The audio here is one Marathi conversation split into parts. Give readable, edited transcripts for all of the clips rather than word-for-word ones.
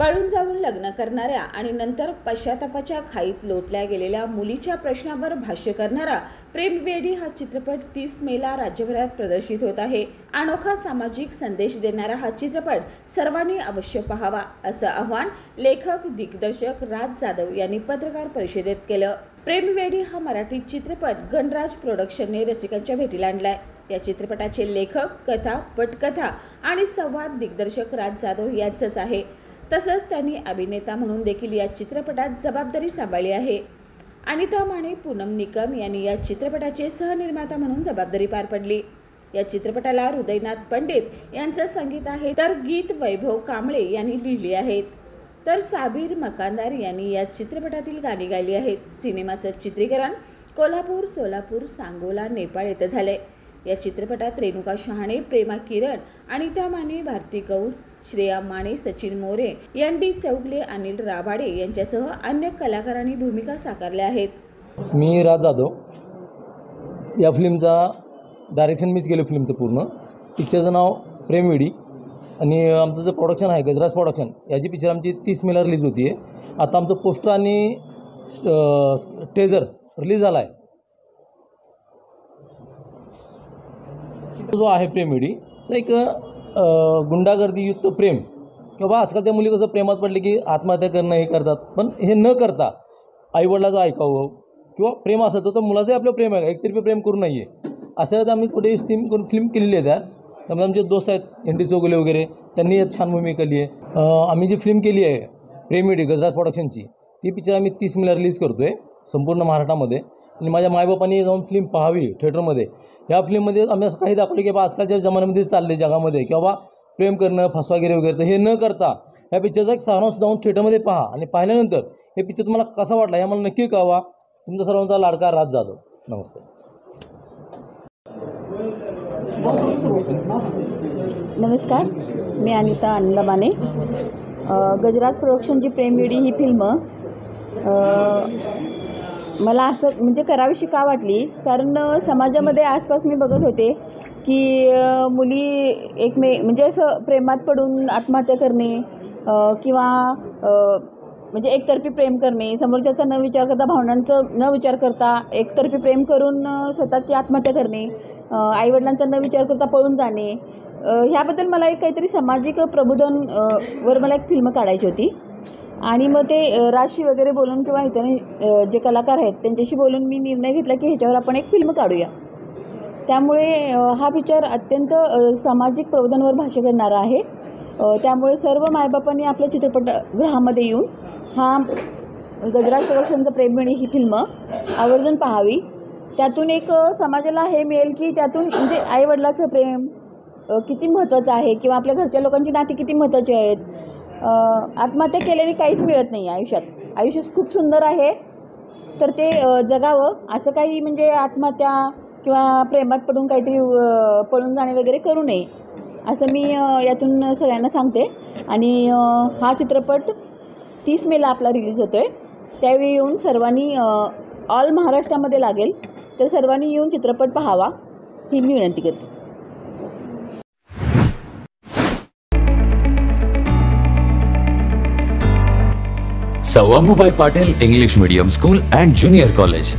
पळून जाऊन लग्न करणाऱ्या आणि नंतर पश्चातापाच्या खाईत लोटल्या गेलेल्या मुलीच्या प्रश्नावर भाष्य करणारा प्रेमवेडी हा चित्रपट 30 मेला राज्यभरात प्रदर्शित होत आहे। अनोखा सामाजिक संदेश देणारा हा चित्रपट सर्वांनी अवश्य पाहावा असं आवाहन लेखक दिग्दर्शक राज जाधव यांनी पत्रकार परिषदेत केलं। प्रेमवेडी हा मराठी चित्रपट गणराज प्रोडक्शनने रसिकांच्या भेटीला आणलाय। या चित्रपटाचे लेखक, कथा, पटकथा आणि संवाद दिग्दर्शक राज जाधव यांचंच आहे। तसंच त्यांनी अभिनेता म्हणून देखील या चित्रपटात जबाबदारी सांभाळली आहे। अनिता माने, पूनम निकम यांनी या चित्रपटाचे सहनिर्माता म्हणून जबाबदारी पार पडली। या चित्रपटाला हृदयनाथ पंडित यांचं संगीत आहे, तर गीत वैभव कांबळे यांनी लिहिली आहेत, तर साबीर मकानदार यांनी या चित्रपटातील गाणी गायली आहेत। सिनेमाचं चित्रीकरण कोल्हापूर, सोलापूर, सांगोला, नेपाळ येथे झाले। या चित्रपटात रेणुका शहाणे, प्रेमा किरण, अनिता माने, भारती गौर, श्रेया माने, सचिन मोरे, एन.डी. चौगले, अनिल राबाडे यांच्यासह अन्य कलाकारांनी भूमिका साकारल्या आहेत। मी राज जाधव। या फिल्मचा डायरेक्शन मीच केलं। फिल्मचं पूर्ण पिक्चरचं नाव प्रेमवेडी आणि आमचं जे प्रोडक्शन आहे गजराज प्रोडक्शन, याची पिक्चर आमची 30 मेला रिलीज होती आहे। आता आमचं पोस्टर आणि टेझर रिलीज झाला आहे। जो आहे प्रेमवेडी तर एक गुंडागर्दीयुक्त प्रेम किंवा आजकालच्या मुली कसं प्रेमात पडले की आत्महत्या करणं हे करतात, पण हे न करता आईवडिलाचं ऐकावं किंवा प्रेम असं तर मुलाचंही आपलं प्रेम आहे, एकतर्फी प्रेम करू नये असं आम्ही थोडी थीम करून फिल्म केलेली आहे। त्यामध्ये आमचे दोस्त आहेत एन.डी. चौगले वगैरे, त्यांनी यात छान भूमिका केली आहे। आम्ही जी फिल्म केली आहे प्रेमवेडी गजराज प्रोडक्शनची, ती पिक्चर आम्ही 30 मेला रिलीज करतो आहे संपूर्ण महाराष्ट्रामध्ये। आणि माझ्या मायबापांनी जाऊन फिल्म पाहावी थिएटरमध्ये। या फिल्ममध्ये आम्ही असं काही दाखवलं की बा आजकालच्या जमान्यामध्ये चालले जगामध्ये किंवा प्रेम करणं, फसवागिरी वगैरे, तर हे न करता या पिक्चरचा एक सारांश जाऊन थिएटरमध्ये पहा आणि पाहिल्यानंतर हे पिक्चर तुम्हाला कसा वाटला हे मला नक्की कळवा। तुमचा सर्वांचा लाडका राज जाधव। नमस्ते। नमस्कार, मी अनिता माने। गजराज प्रोडक्शनची प्रेमवेडी ही फिल्म मला असं म्हणजे करावीशी का वाटली, कारण समाजामध्ये आसपास मी बघत होते की मुली म्हणजे असं प्रेमात पडून आत्महत्या करणे किंवा म्हणजे एकतर्फी प्रेम करणे, समोरच्याचा न विचार करता, भावनांचं न विचार करता एकतर्फी प्रेम करून स्वतःची आत्महत्या करणे, आईवडिलांचा न विचार करता पळून जाणे, ह्याबद्दल मला एक काहीतरी सामाजिक प्रबोधन वर मला एक फिल्म काढायची होती। आणि मग ते राशी वगैरे बोलून किंवा इतर जे कलाकार आहेत त्यांच्याशी बोलून मी निर्णय घेतला की ह्याच्यावर आपण एक फिल्म काढूया। त्यामुळे हा पिक्चर अत्यंत सामाजिक प्रबोधनावर भाष्य करणारा आहे। त्यामुळे सर्व मायबापांनी आपल्या चित्रपटगृहामध्ये येऊन हा गजराज प्रोडक्शनचं प्रेमवेडी ही फिल्म आवर्जून पाहावी। त्यातून एक समाजाला हे मिळेल की त्यातून म्हणजे आईवडिलाचं प्रेम किती महत्त्वाचं आहे किंवा आपल्या घरच्या लोकांची नाती किती महत्त्वाची आहेत। आत्महत्या केल्याने काहीच मिळत नाही आयुष्यात। आयुष्य खूप सुंदर आहे, तर ते जगावं असं काही म्हणजे आत्महत्या किंवा प्रेमात पडून काहीतरी पळून जाणे वगैरे करू नये असं मी यातून सगळ्यांना सांगते। आणि हा चित्रपट 30 मेला आपला रिलीज होतो आहे, त्यावेळी येऊन सर्वांनी ऑल महाराष्ट्रामध्ये लागेल, तर सर्वांनी येऊन चित्रपट पाहावा ही मी विनंती करते। Sir Ammubai Patil English Medium School and Junior College.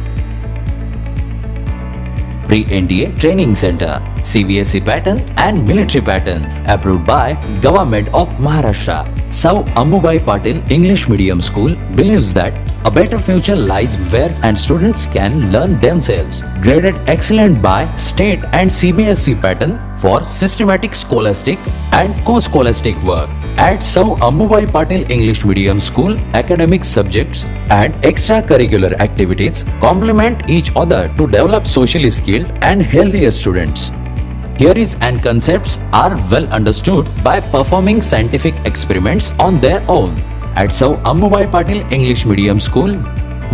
Pre-NDA Training Center, CBSE pattern and military pattern, approved by Government of Maharashtra. Sir Ammubai Patil English Medium School believes that a better future lies where and students can learn themselves. Graded excellent by state and CBSE pattern for systematic scholastic and co-scholastic work. At Sir Ammubai Patil English Medium School, academic subjects and extracurricular activities complement each other to develop socially skilled and healthier students. Theories and concepts are well understood by performing scientific experiments on their own. At Sir Ammubai Patil English Medium School,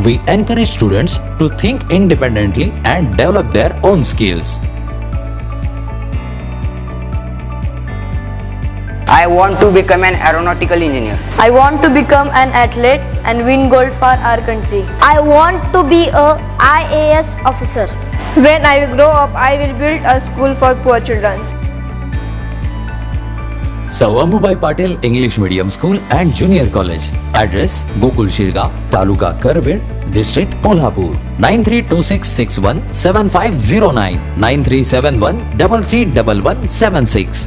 we encourage students to think independently and develop their own skills. I want to become an aeronautical engineer. I want to become an athlete and win gold for our country. I want to be a IAS officer. When I grow up, I will build a school for poor children. सौ Amubai Patil English medium school and junior college. Address Gokul Shirgaon, taluka Karveer, district Kolhapur. 9326617509, 9371331176.